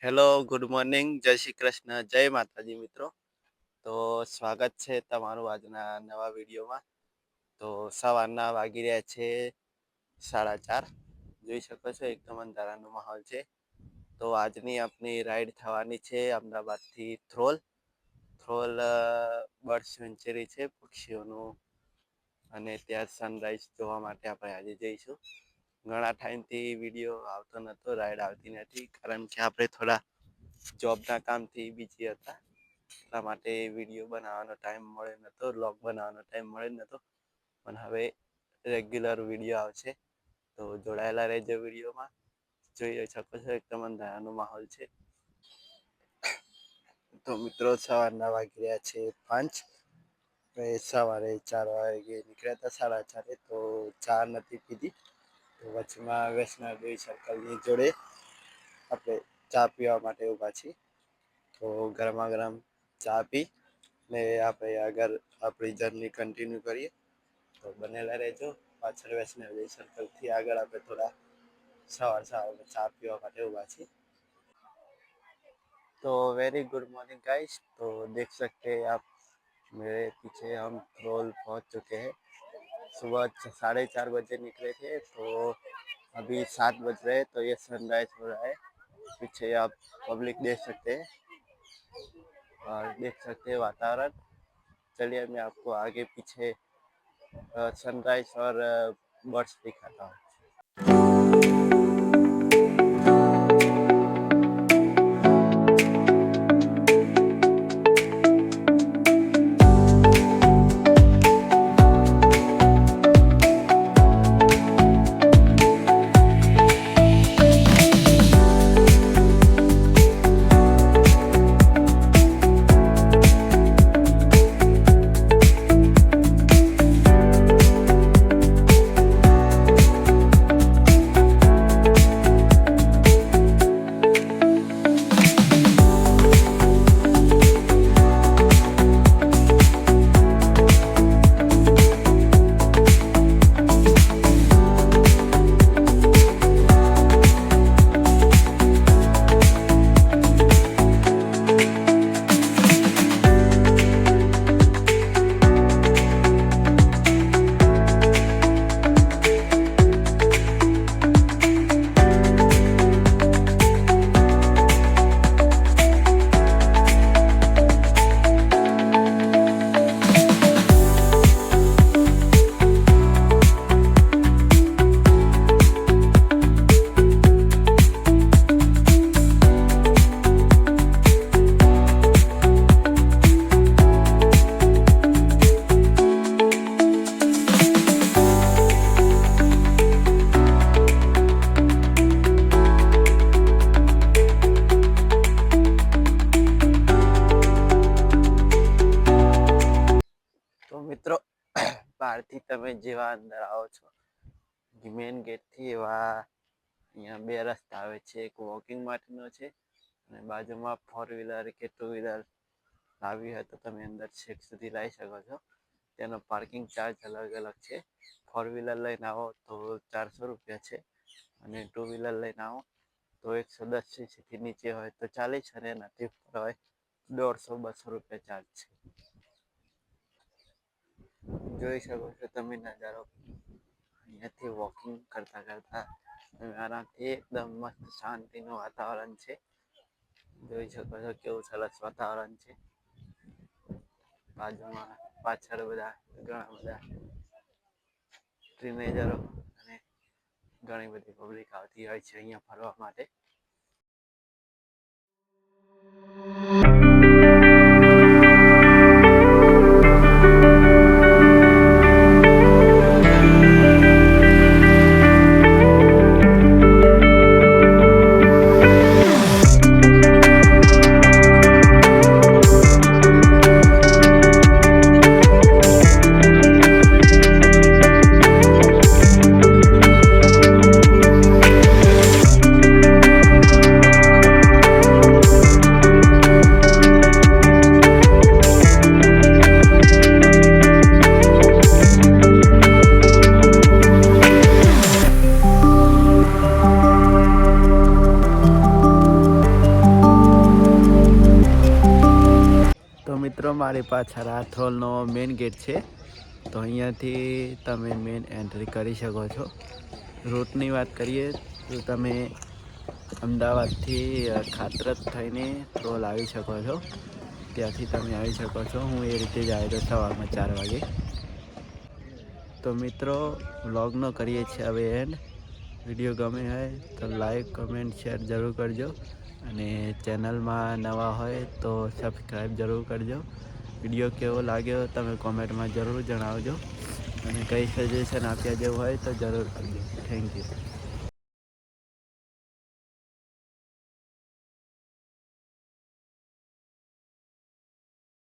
Hello, good morning, જય શ્રી કૃષ્ણ, જય માતાજી મિત્રો. તો સ્વાગત છે તમારું આજના નવા વિડીયોમાં. તો સવારના વાગી રહ્યા છે 4:30. જોઈ શકો છો એકદમ અંધારાનો માહોલ છે. તો આજની આપણી રાઈડ થવાની છે અમદાવાદથી થ્રોલ. બર્ડ સેન્ચુરી છે પક્ષીઓનું, અને ત્યાં સનરાઈઝ જોવા માટે આપણે આજે જઈશું. ઘણા ટાઈમથી વિડીયો આવતો નહોતો, રાઈડ આવતી નથી, કારણ કે આપણે થોડા જોબના કામથી બીજી હતા. એટલા માટે વિડીયો બનાવવાનો ટાઈમ મળે નહોતો, વ્લોગ બનાવવાનો ટાઈમ મળે નહોતો. પણ હવે રેગ્યુલર વિડીયો આવશે, તો જોડાયેલા રહેજો વિડીયોમાં. જોઈ શકો છો એકદમ અંધારાનો માહોલ છે. તો મિત્રો સવારના વાગી રહ્યા છે 5. સવારે 4 વાગે નીકળ્યા હતા 4:30. તો ચા નથી પીધી, તો વચમાં વૈષ્ણવદેવી સર્કલની જોડે આપણે ચા પીવા માટે ઊભા છીએ. તો ગરમા ગરમ ચા પી ને આપણે આગળ આપણી જર્ની કન્ટિન્યુ કરીએ. તો બનેલા રહેજો. પાછળ વૈષ્ણવદેવી સર્કલથી આગળ આપણે થોડા સવારમાં ચા પીવા માટે ઊભા છીએ. तो वेरी गुड मॉर्निंग गाइस. तो देख सकते हैं आप, मेरे पीछे हम थ्रोल पहुंच चुके हैं. सुबह 4:30 बजे निकले थे, तो अभी 7 बज रहे हैं. तो ये सनराइज हो रहा है. पीछे आप पब्लिक देख सकते हैं और देख सकते हैं वातावरण. चलिए मैं आपको आगे पीछे सनराइज और बर्ड्स दिखाता हूँ. મિત્રો બહારથી તમે જેવા અંદર આવો છો મેઇન ગેટથી, એવા અહીંયા 2 રસ્તા આવે છે. એક વોકિંગ માટેનો છે, અને બાજુમાં 4 વ્હીલર કે 2 વ્હીલર લાવી હોય તો તમે અંદર છેક સુધી લાવી શકો છો. તેનો પાર્કિંગ ચાર્જ અલગ અલગ છે. 4 વ્હીલર લઈને આવો તો 400 રૂપિયા છે, અને 2 વ્હીલર લઈને આવો તો 110 થી નીચે હોય તો 40, અને એનાથી ઉપર હોય 150-200 રૂપિયા ચાર્જ છે. જોઈ શકો છો તમે નજારો. અહીંયાથી વોકિંગ કરતા કરતા આરામથી એકદમ મસ્ત શાંતિનું વાતાવરણ છે. જોઈ શકો છો કેવું સરસ વાતાવરણ છે. બાજુમાં પાછળ ઘણા બધા ટીનેજરો અને ઘણી બધી પબ્લિક આવતી હોય છે અહીંયા ફરવા માટે. મિત્રો મારી પાછળ આ થ્રોલનો મેઇન ગેટ છે, તો અહીંયાથી તમે મેઇન એન્ટ્રી કરી શકો છો. રૂટની વાત કરીએ તો તમે અમદાવાદથી ખાતરત થઈને થ્રોલ આવી શકો છો. ત્યાંથી તમે આવી શકો છો. હું એ રીતે જ આવ્યો સવારમાં 4 વાગે. તો મિત્રો વ્લોગનો કરીએ છીએ હવે એન્ડ. વિડીયો ગમે હોય તો લાઈક કમેન્ટ શેર જરૂર કરજો, અને ચેનલમાં નવા હોય તો સબસ્ક્રાઈબ જરૂર કરજો. વિડીયો કેવો લાગ્યો તમે કોમેન્ટમાં જરૂર જણાવજો, અને કંઈ સજેશન આપ્યા જેવું હોય તો જરૂર કરજો. Thank you.